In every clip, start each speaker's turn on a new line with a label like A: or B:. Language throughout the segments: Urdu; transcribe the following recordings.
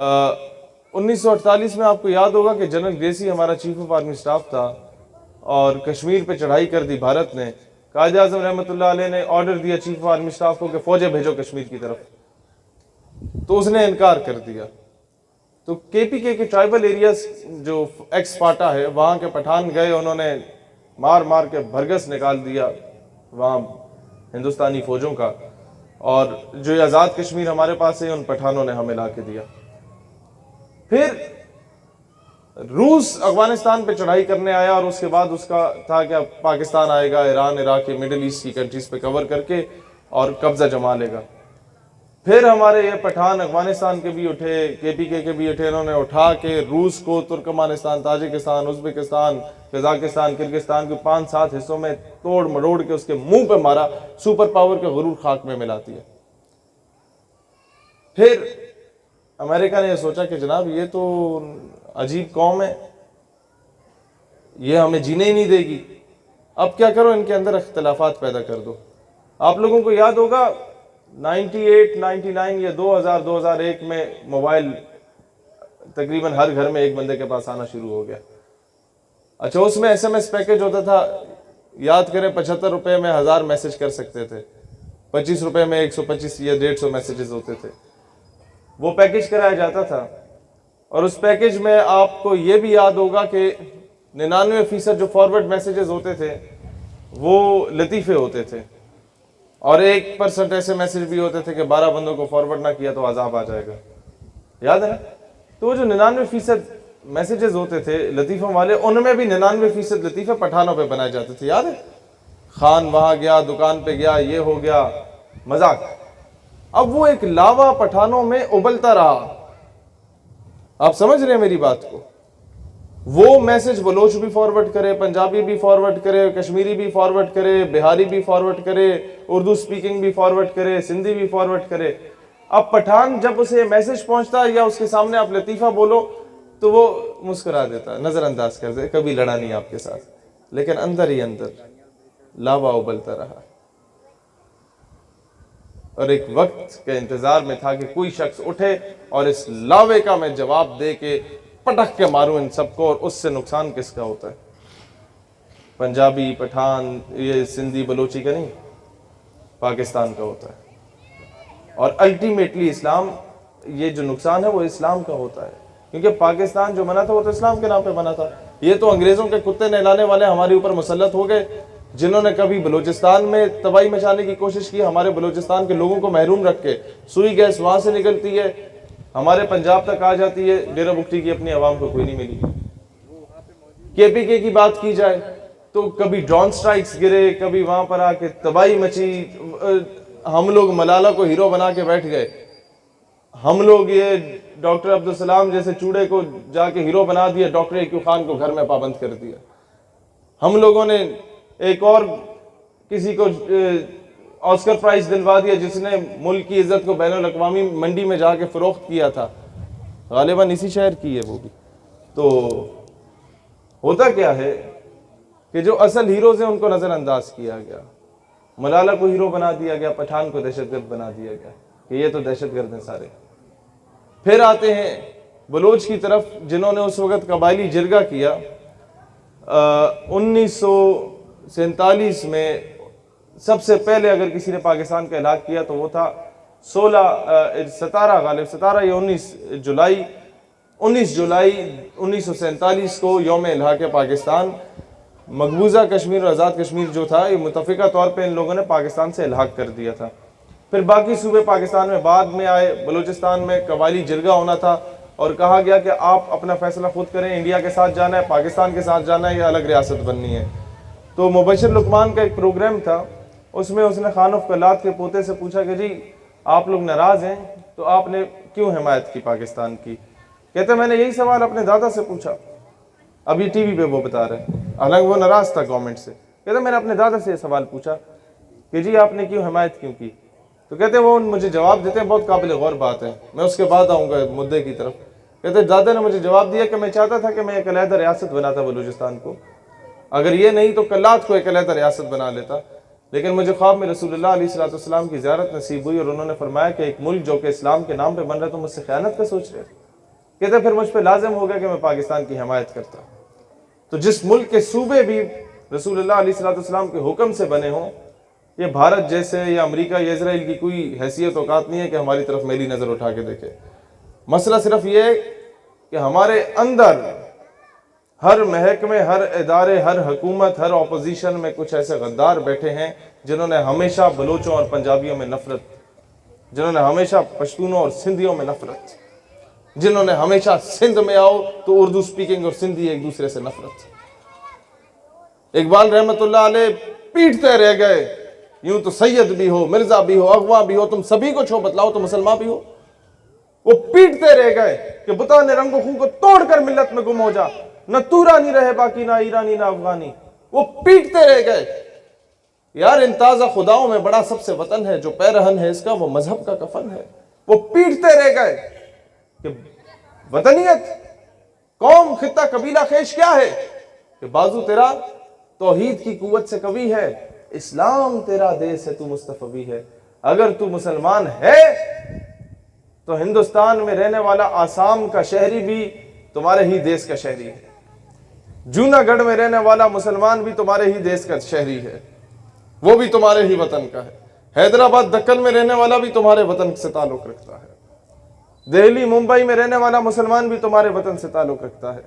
A: 1948 میں آپ کو یاد ہوگا کہ جنرل گریسی ہمارا چیف آف آرمی سٹاف تھا اور کشمیر پہ چڑھائی کر دی بھارت نے. قائد اعظم رحمۃ اللہ علیہ نے آرڈر دیا چیف آف آرمی سٹاف کو کہ فوجیں بھیجو کشمیر کی طرف, تو اس نے انکار کر دیا. تو کے پی کے ٹرائبل ایریاز جو ایکس فاٹا ہے وہاں کے پٹھان گئے, انہوں نے مار مار کے بھرگس نکال دیا وہاں ہندوستانی فوجوں کا, اور جو آزاد کشمیر ہمارے پاس ہے ان پٹھانوں نے ہمیں لا کے دیا. پھر روس افغانستان پہ چڑھائی کرنے آیا اور اس کے بعد اس کا تھا کہ اب پاکستان آئے گا, ایران عراق مڈل ایسٹ کی کنٹریز پہ کور کر کے اور قبضہ جما لے گا. پھر ہمارے یہ پٹھان افغانستان کے بھی اٹھے, کے پی کے بھی اٹھے, انہوں نے اٹھا کے روس کو Turkmenistan, Tajikistan, Uzbekistan, Kazakhstan, Kyrgyzstan کے 5-7 حصوں میں توڑ مروڑ کے اس کے منہ پہ مارا. سپر پاور کے غرور خاک میں ملاتی ہے. پھر امریکہ نے یہ سوچا کہ جناب یہ تو عجیب قوم ہے, یہ ہمیں جینے ہی نہیں دے گی, اب کیا کرو, ان کے اندر اختلافات پیدا کر دو. آپ لوگوں کو یاد ہوگا 98, 99 یا 2001 میں موبائل تقریباً ہر گھر میں ایک بندے کے پاس آنا شروع ہو گیا. اچھا, اس میں SMS پیکج ہوتا تھا, یاد کریں 75 روپے میں 1000 میسج کر سکتے تھے, 25 روپے میں 125 یا 150 میسیجز ہوتے تھے. وہ پیکج کرایا جاتا تھا اور اس پیکج میں آپ کو یہ بھی یاد ہوگا کہ 99% جو فارورڈ میسیجز ہوتے تھے وہ لطیفے ہوتے تھے, اور 1% ایسے میسیج بھی ہوتے تھے کہ 12 بندوں کو فارورڈ نہ کیا تو عذاب آ جائے گا. یاد ہے نا؟ تو وہ جو 99% میسیجز ہوتے تھے لطیفوں والے, ان میں بھی 99% لطیفے پٹھانوں پہ بنائے جاتے تھے. یاد ہے, خان وہاں گیا, دکان پہ گیا, یہ ہو گیا, مذاق. اب وہ ایک لاوا پٹھانوں میں ابلتا رہا. آپ سمجھ رہے ہیں میری بات کو؟ وہ میسج بلوچ بھی فارورڈ کرے, پنجابی بھی فارورڈ کرے, کشمیری بھی فارورڈ کرے, بہاری بھی فارورڈ کرے, اردو سپیکنگ بھی فارورڈ کرے, سندھی بھی فارورڈ کرے. اب پٹھان جب اسے میسج پہنچتا یا اس کے سامنے آپ لطیفہ بولو تو وہ مسکرا دیتا, نظر انداز کر دے, کبھی لڑا نہیں آپ کے ساتھ, لیکن اندر ہی اندر لاوا ابلتا رہا. اور ایک وقت کے انتظار میں تھا کہ کوئی شخص اٹھے اور اس لاوے کا میں جواب دے کے پٹک کے ماروں ان سب کو, اور اس سے نقصان کس کا ہوتا ہے؟ پنجابی, پٹھان, یہ سندھی بلوچی کا نہیں, پاکستان کا ہوتا ہے. اور الٹیمیٹلی اسلام, یہ جو نقصان ہے وہ اسلام کا ہوتا ہے, کیونکہ پاکستان جو بنا تھا وہ تو اسلام کے نام پہ بنا تھا. یہ تو انگریزوں کے کتے نہلانے والے ہمارے اوپر مسلط ہو گئے, جنہوں نے کبھی بلوچستان میں تباہی مچانے کی کوشش کی, ہمارے بلوچستان کے لوگوں کو محروم رکھ کے. سوئی گیس وہاں سے نکلتی ہے, ہمارے پنجاب تک آ جاتی ہے, ڈیرہ بگٹی کی اپنی عوام کو کوئی نہیں ملی. کے پی کے کی بات کی جائے تو کبھی ڈرون سٹرائکس گرے, کبھی وہاں پر آ کے تباہی مچی. ہم لوگ ملالہ کو ہیرو بنا کے بیٹھ گئے, ہم لوگ یہ ڈاکٹر عبدالسلام جیسے چوڑے کو جا کے ہیرو بنا دیا, ڈاکٹر ایکیو خان کو گھر میں پابند کر دیا. ہم لوگوں نے ایک اور کسی کو آسکر پرائز دلوا دیا جس نے ملک کی عزت کو بین الاقوامی منڈی میں جا کے فروخت کیا تھا, غالباً اسی شہر کی ہے وہ بھی. تو ہوتا کیا ہے کہ جو اصل ہیروز ہیں ان کو نظر انداز کیا گیا, ملالہ کو ہیرو بنا دیا گیا, پٹھان کو دہشت گرد بنا دیا گیا کہ یہ تو دہشت گرد ہیں سارے. پھر آتے ہیں بلوچ کی طرف, جنہوں نے اس وقت قبائلی جرگہ کیا. 1947 میں سب سے پہلے اگر کسی نے پاکستان کا اعلان کیا تو وہ تھا 17 یا 19 جولائی 1947 کو یوم الحاق پاکستان. مقبوضہ کشمیر اور آزاد کشمیر جو تھا یہ متفقہ طور پہ ان لوگوں نے پاکستان سے الحاق کر دیا تھا. پھر باقی صوبے پاکستان میں بعد میں آئے. بلوچستان میں قبائلی جرگہ ہونا تھا اور کہا گیا کہ آپ اپنا فیصلہ خود کریں, انڈیا کے ساتھ جانا ہے, پاکستان کے ساتھ جانا ہے یا الگ ریاست بننی ہے. تو مبشر لقمان کا ایک پروگرام تھا, اس میں اس نے خان آف کلات کے پوتے سے پوچھا کہ جی آپ لوگ ناراض ہیں تو آپ نے کیوں حمایت کی پاکستان کی؟ کہتے میں نے یہی سوال اپنے دادا سے پوچھا. اب یہ ٹی وی پہ وہ بتا رہے ہیں, حالانکہ وہ ناراض تھا گورنمنٹ سے. کہتے میں نے اپنے دادا سے یہ سوال پوچھا کہ جی آپ نے کیوں حمایت کیوں کی؟ تو کہتے وہ مجھے جواب دیتے ہیں, بہت قابل غور بات ہے, میں اس کے بعد آؤں گا مدعے کی طرف. کہتے دادا نے مجھے جواب دیا کہ میں چاہتا تھا کہ میں ایک علیحدہ ریاست بناتا بلوچستان کو, اگر یہ نہیں تو کلات کو ایک علیحدہ ریاست بنا لیتا, لیکن مجھے خواب میں رسول اللہ علیہ السلام کی زیارت نصیب ہوئی اور انہوں نے فرمایا کہ ایک ملک جو کہ اسلام کے نام پہ بن رہا ہے تو مجھ سے خیانت کا سوچ رہے. کہتے پھر مجھ پہ لازم ہو گیا کہ میں پاکستان کی حمایت کرتا ہوں۔ تو جس ملک کے صوبے بھی رسول اللہ علیہ السلام کے حکم سے بنے ہوں، یہ بھارت جیسے یا امریکہ یا اسرائیل کی کوئی حیثیت اوقات نہیں ہے کہ ہماری طرف میلی نظر اٹھا کے دیکھے۔ مسئلہ صرف یہ ہے کہ ہمارے اندر ہر محکمے، ہر ادارے، ہر حکومت، ہر اپوزیشن میں کچھ ایسے غدار بیٹھے ہیں جنہوں نے ہمیشہ بلوچوں اور پنجابیوں میں نفرت، جنہوں نے ہمیشہ پشتونوں اور سندھیوں میں نفرت، جنہوں نے ہمیشہ سندھ میں آؤ تو اردو سپیکنگ اور سندھی ایک دوسرے سے نفرت۔ اقبال رحمت اللہ علیہ پیٹتے رہ گئے، یوں تو سید بھی ہو، مرزا بھی ہو، اغوا بھی ہو، تم سبھی کو چھو بتلاؤ تو مسلمان بھی ہو۔ وہ پیٹتے رہ گئے کہ بتا نے رنگ و خون کو توڑ کر ملت میں گم ہو جا، نہ تورانی رہے باقی، نہ ایرانی نہ افغانی۔ وہ پیٹتے رہ گئے۔ یار ان تازہ خداؤں میں بڑا سب سے وطن ہے، جو پیرہن ہے اس کا وہ مذہب کا کفن ہے۔ وہ پیٹتے رہ گئے کہ وطنیت، قوم، خطہ، قبیلہ خیش کیا ہے؟ کہ بازو تیرا توحید کی قوت سے قوی ہے، اسلام تیرا دیس ہے، تو مصطفی ہے۔ اگر تو مسلمان ہے تو ہندوستان میں رہنے والا آسام کا شہری بھی تمہارے ہی دیس کا شہری ہے، جونا گڑھ میں رہنے والا مسلمان بھی تمہارے ہی دیس کا شہری ہے، وہ بھی تمہارے ہی وطن کا ہے۔ حیدرآباد دکن میں رہنے والا بھی تمہارے وطن سے تعلق رکھتا ہے، دہلی ممبئی میں رہنے والا مسلمان بھی تمہارے وطن سے تعلق رکھتا ہے،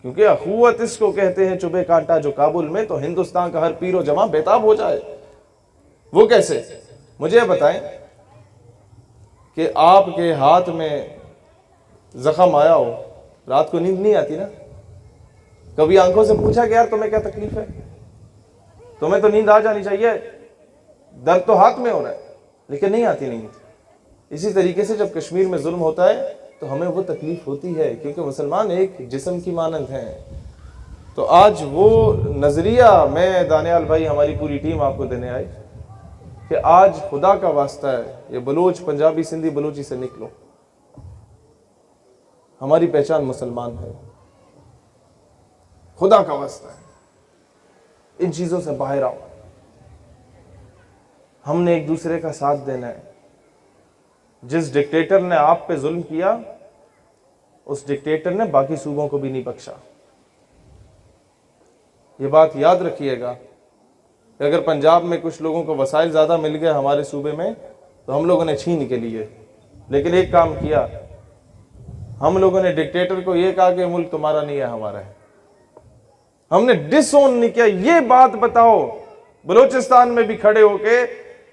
A: کیونکہ اخوت اس کو کہتے ہیں چبھے کانٹا جو کابل میں، تو ہندوستان کا ہر پیر و جماع بیتاب ہو جائے۔ وہ کیسے؟ مجھے بتائیں کہ آپ کے ہاتھ میں زخم آیا ہو، رات کو نیند نہیں آتی نا؟ کبھی آنکھوں سے پوچھا کہ یار تمہیں کیا تکلیف ہے؟ تمہیں تو نیند آ جانی چاہیے، درد تو ہاتھ میں ہو رہا ہے لیکن نہیں آتی نیند۔ اسی طریقے سے جب کشمیر میں ظلم ہوتا ہے تو ہمیں وہ تکلیف ہوتی ہے، کیونکہ مسلمان ایک جسم کی مانند ہیں۔ تو آج وہ نظریہ میں دانیال بھائی ہماری پوری ٹیم آپ کو دینے آئی کہ آج خدا کا واسطہ ہے یہ بلوچ، پنجابی، سندھی، بلوچی سے نکلو، ہماری پہچان مسلمان ہے، خدا کا واسطہ ہے، ان چیزوں سے باہر آؤ۔ ہم نے ایک دوسرے کا ساتھ دینا ہے۔ جس ڈکٹیٹر نے آپ پہ ظلم کیا اس ڈکٹیٹر نے باقی صوبوں کو بھی نہیں بخشا۔ یہ بات یاد رکھیے گا کہ اگر پنجاب میں کچھ لوگوں کو وسائل زیادہ مل گئے ہمارے صوبے میں تو ہم لوگوں نے چھین کے لیے، لیکن ایک کام کیا، ہم لوگوں نے ڈکٹیٹر کو یہ کہا کہ ملک تمہارا نہیں ہے، ہمارا ہے۔ ہم نے ڈس اون نہیں کیا۔ یہ بات بتاؤ بلوچستان میں بھی کھڑے ہو کے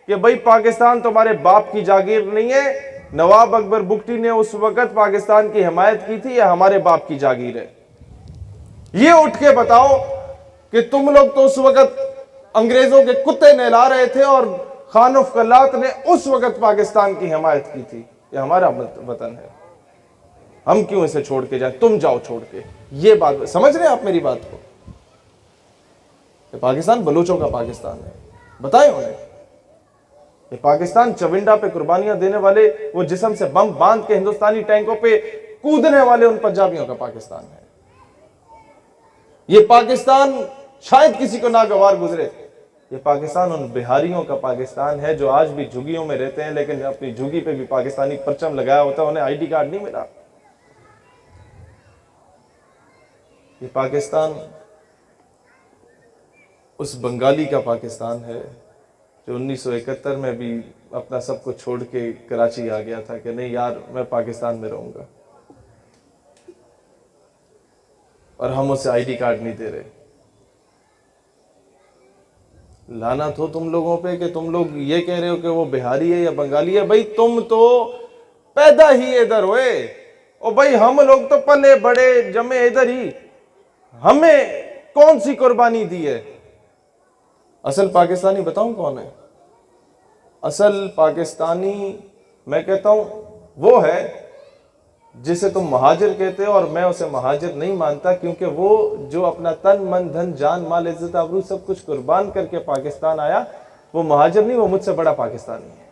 A: کہ بھائی پاکستان تمہارے باپ کی جاگیر نہیں ہے، نواب اکبر بگٹی نے اس وقت پاکستان کی حمایت کی تھی، یہ ہمارے باپ کی جاگیر ہے۔ یہ اٹھ کے بتاؤ کہ تم لوگ تو اس وقت انگریزوں کے کتے نہلا رہے تھے اور خان آف کلات نے اس وقت پاکستان کی حمایت کی تھی، یہ ہمارا وطن ہے، ہم کیوں اسے چھوڑ کے جائیں؟ تم جاؤ چھوڑ کے۔ یہ بات سمجھ رہے ہیں آپ میری بات کو؟ کہ پاکستان بلوچوں کا پاکستان ہے، بتائیں انہیں۔ یہ پاکستان چونڈا پہ قربانیاں دینے والے، وہ جسم سے بم باندھ کے ہندوستانی ٹینکوں پہ کودنے والے ان پنجابیوں کا پاکستان ہے۔ یہ پاکستان شاید کسی کو ناگوار گزرے، یہ پاکستان ان بہاریوں کا پاکستان ہے جو آج بھی جھگیوں میں رہتے ہیں لیکن اپنی جھگی پہ بھی پاکستانی پرچم لگایا ہوتا ہے، انہیں آئی ڈی کارڈ نہیں ملا۔ یہ پاکستان اس بنگالی کا پاکستان ہے جو 1971 میں بھی اپنا سب کو چھوڑ کے کراچی آ گیا تھا کہ نہیں یار میں پاکستان میں رہوں گا، اور ہم اسے آئی ڈی کارڈ نہیں دے رہے۔ لعنت ہو تم لوگوں پہ کہ تم لوگ یہ کہہ رہے ہو کہ وہ بہاری ہے یا بنگالی ہے۔ بھائی تم تو پیدا ہی ادھر ہوئے، اور بھائی ہم لوگ تو پلے بڑے جمے ادھر ہی، ہمیں کون سی قربانی دی ہے؟ اصل پاکستانی بتاؤں کون ہے؟ اصل پاکستانی میں کہتا ہوں وہ ہے جسے تم مہاجر کہتے ہو، اور میں اسے مہاجر نہیں مانتا، کیونکہ وہ جو اپنا تن من دھن جان مال عزت آبرو سب کچھ قربان کر کے پاکستان آیا، وہ مہاجر نہیں، وہ مجھ سے بڑا پاکستانی ہے۔